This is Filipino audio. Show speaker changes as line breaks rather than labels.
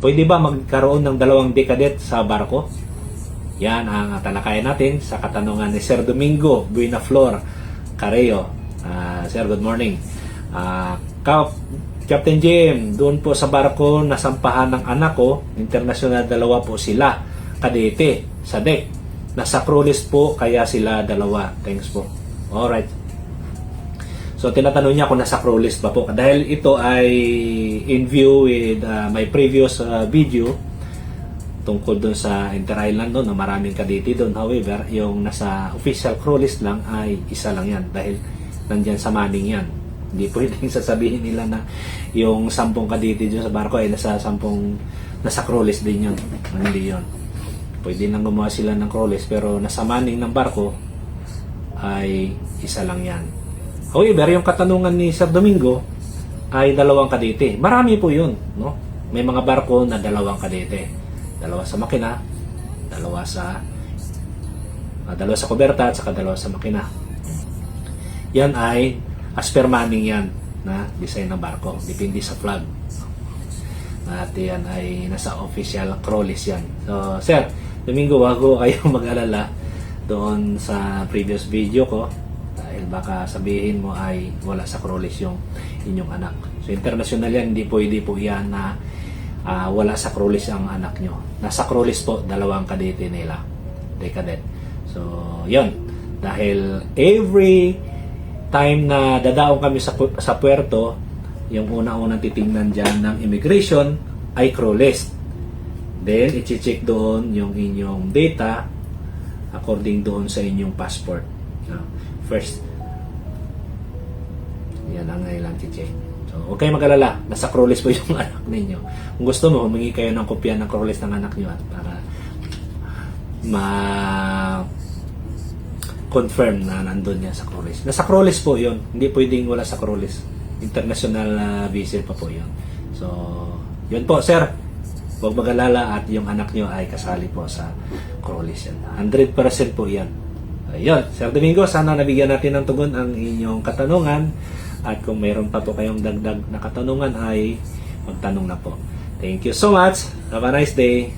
Pwede ba magkaroon ng dalawang dekadet sa barko? Yan ang talakayan natin sa katanungan ni Sir Domingo Buenaflor Carreo. Sir, good morning. Captain Jim, doon po sa barko nasampahan ng anak ko, international, dalawa po sila, kadete, sa deck. Nasa crew list po, kaya sila dalawa. Thanks po. Alright. So, tinatanong niya kung nasa crew list ba po. Dahil ito ay in view with my previous video tungkol doon sa Inter-Island doon, na maraming kadete doon. However, yung nasa official crew list lang ay isa lang yan dahil nandyan sa manning yan. Hindi pwedeng sasabihin nila na yung 10 kadete dyan sa barko ay nasa crew list din yun. Hindi yun. Pwede lang gumawa sila ng crew list pero nasa manning ng barko ay isa lang yan. However, yung katanungan ni Sir Domingo ay 2 kadete. Marami po yun. No? May mga barko na 2 kadete. 2 sa makina, 2 sa kuberta, at saka 2 sa makina. Yan ay as per manning yan na design ng barko. Depende sa flag. At yan ay nasa official crew list yan. So, Sir Domingo, wag ko kayong mag-alala doon sa previous video ko dahil baka sabihin mo ay wala sa crew list yung inyong anak. So, international yan, hindi pwede po yan na wala sa crew list ang anak nyo. Nasa crew list po, 2 kadete nila. Decadet. So, yun. Dahil every time na dadaong kami sa puerto, yung una-unang titingnan dyan ng immigration ay crew list. Then, i-check doon yung inyong data according doon sa inyong passport. First, yan ang ilang check. So, huwag kayong mag-alala. Nasa crew list po yung anak ninyo. Kung gusto mo, humingi kayo ng kopya ng crew list ng anak nyo at para confirm na nandun yan sa crew list. Nasa crew list po yun. Hindi pwedeng wala sa crew list. International vessel pa po yun. So, yun po, sir. Huwag mag-alala at yung anak nyo ay kasali po sa crew list yan. 100% po yan. Ayun, Sir Domingo, sana nabigyan natin ng tugon ang inyong katanungan. At kung mayroon pa po kayong dagdag na katanungan ay magtanong na po. Thank you so much. Have a nice day.